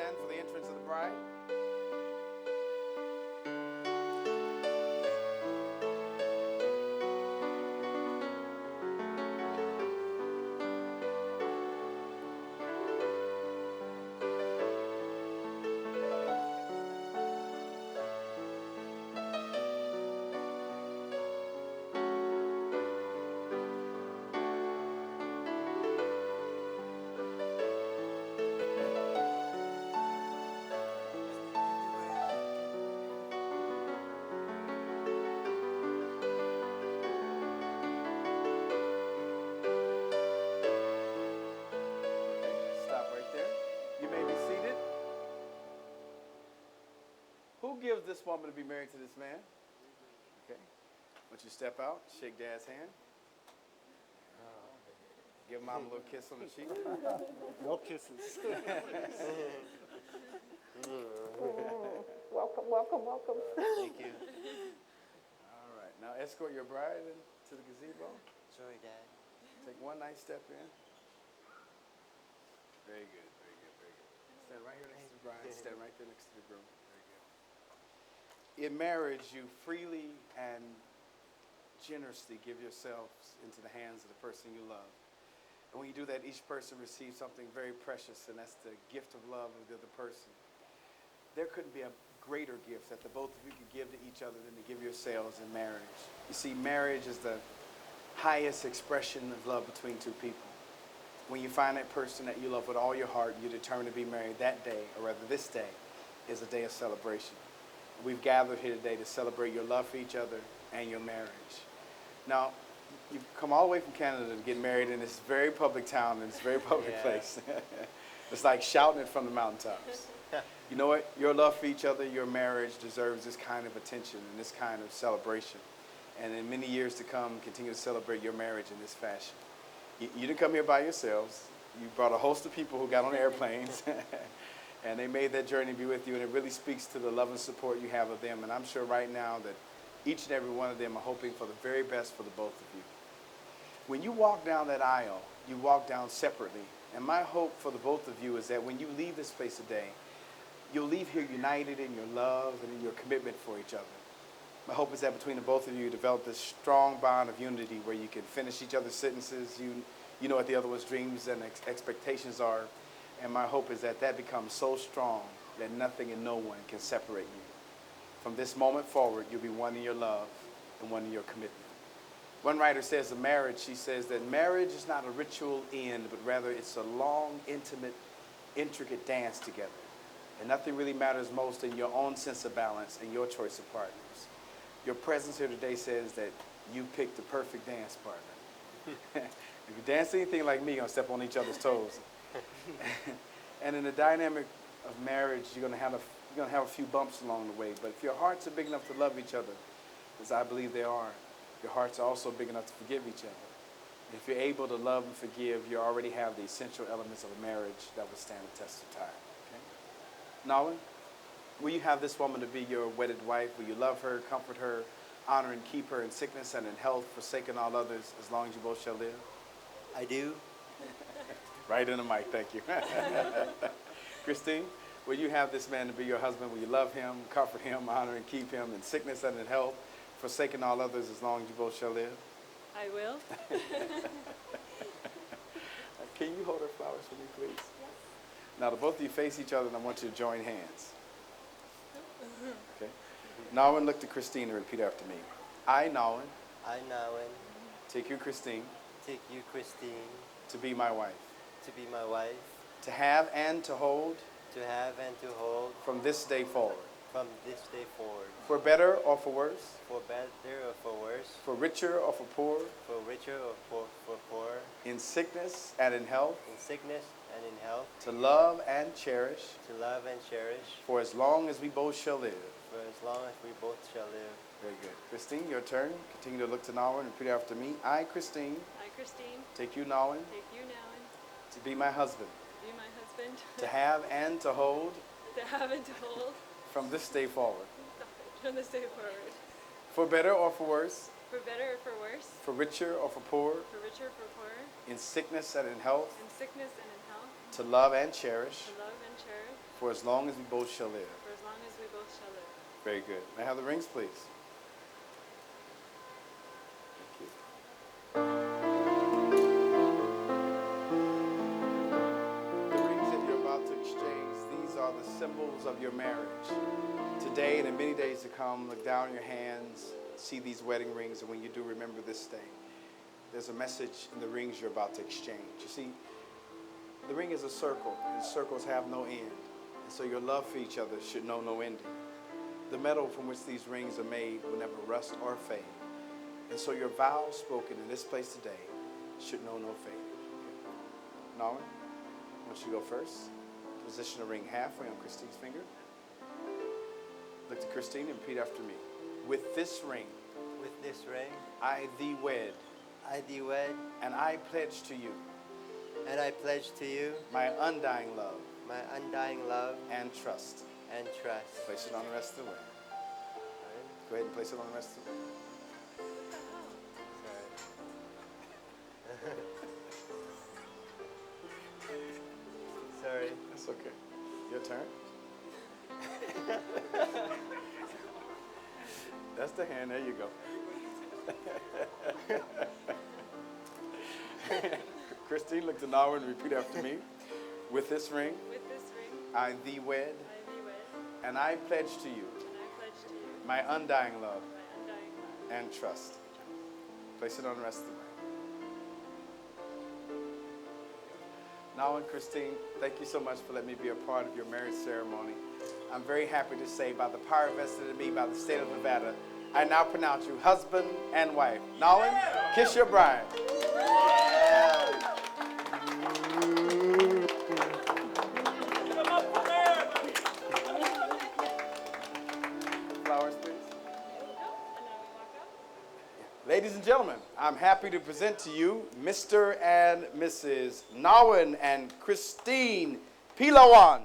stand for the entrance of the bride. Stop right there. You may be seated. Who gives this woman to be married to this man? Okay. Once you step out, shake Dad's hand. Give Mom a little kiss on the cheek. No kisses. Welcome, welcome, welcome. Thank you. All right. Now escort your bride to the gazebo. Sorry, Dad. Take one nice step in. Very good, very good, very good. Stand right here next to the bride. Stand right there next to the groom. Very good. In marriage, you freely and generously give yourselves into the hands of the person you love. And when you do that, each person receives something very precious, and that's the gift of love of the other person. There couldn't be a greater gift that the both of you could give to each other than to give yourselves in marriage. You see, marriage is the highest expression of love between two people. When you find that person that you love with all your heart, you're determined to be married that day, or rather this day, is a day of celebration. We've gathered here today to celebrate your love for each other and your marriage. Now, you've come all the way from Canada to get married in this very public town, in this very public place. It's like shouting it from the mountaintops. You know what? Your love for each other, your marriage deserves this kind of attention and this kind of celebration. And in many years to come, continue to celebrate your marriage in this fashion. You didn't come here by yourselves. You brought a host of people who got on airplanes and they made that journey to be with you. And it really speaks to the love and support you have of them. And I'm sure right now that each and every one of them are hoping for the very best for the both of you. When you walk down that aisle, you walk down separately. And my hope for the both of you is that when you leave this place today, you'll leave here united in your love and in your commitment for each other. My hope is that between the both of you, develop this strong bond of unity where you can finish each other's sentences. You know what the other one's dreams and expectations are. And my hope is that that becomes so strong that nothing and no one can separate you. From this moment forward, you'll be one in your love and one in your commitment. One writer says of marriage, she says that marriage is not a ritual end, but rather it's a long, intimate, intricate dance together. And nothing really matters most than your own sense of balance and your choice of partners. Your presence here today says that you picked the perfect dance partner. If you dance anything like me, you're going to step on each other's toes. And in the dynamic of marriage, you're going to have a few bumps along the way. But if your hearts are big enough to love each other, as I believe they are, your hearts are also big enough to forgive each other. And if you're able to love and forgive, you already have the essential elements of a marriage that will stand the test of time. Okay? Nolan, will you have this woman to be your wedded wife? Will you love her, comfort her, honor and keep her in sickness and in health, forsaking all others, as long as you both shall live? I do. Right in the mic, thank you. Christine, will you have this man to be your husband? Will you love him, comfort him, honor and keep him in sickness and in health, forsaking all others, as long as you both shall live? I will. Can you hold her flowers for me, please? Yes. Now, the both of you face each other, and I want you to join hands. Okay. Nolan, look to Christine and repeat after me. I, Nolan, I, Nolan, take you, Christine, take you, Christine, to be my wife, to be my wife, to have and to hold to have and to hold from this day forward, from this day forward, for better or for worse, for better or for worse, for richer or for poor, for richer or for poor, in sickness and in health, in sickness and in health, to love and cherish, to love and cherish, for as long as we both shall live. for as long as we both shall live. Very good. Christine, your turn. Continue to look to Nolan and repeat after me. I, Christine, I, Christine, take you, Nolan, take you now to be my husband, and be my husband, to have and to hold to have and to hold from this day forward, from this day forward, for better or for worse, for better or for worse, for richer or for poor, for richer or for poorer, in sickness and in health, in sickness and in health, to love and cherish, to love and cherish, for as long as we both shall live. for as long as we both shall live. Very good. May I have the rings, please? Thank you. The rings that you're about to exchange, these are the symbols of your marriage. Today and in many days to come, look down your hands, see these wedding rings, and when you do, remember this day. There's a message in the rings you're about to exchange. You see, the ring is a circle, and circles have no end. And so your love for each other should know no ending. The metal from which these rings are made will never rust or fade. And so your vows spoken in this place today should know no fade. Okay. Nolan, I want you to go first. Position the ring halfway on Christine's finger. Look to Christine and repeat after me. With this ring, With this ring, I thee wed, I thee wed, and I pledge to you and I pledge to you my undying love my undying love and trust. and trust. Place it on the rest of the way. Go ahead and place it on the rest of the way. Sorry. That's okay. Your turn. That's the hand. There you go. Christine, look to Nawa and repeat after me. With this ring, With this ring, I thee wed, I thee wed, and I pledge to you and I pledge to you my undying love my undying love and trust. Place it on the rest of the way. Nawa and Christine, thank you so much for letting me be a part of your marriage ceremony. I'm very happy to say, by the power vested in me by the state of Nevada, I now pronounce you husband and wife. Nolan, kiss your bride. Flowers, please. and now we walk out. Ladies and gentlemen, I'm happy to present to you Mr. and Mrs. Nawan and Christine Pilawan.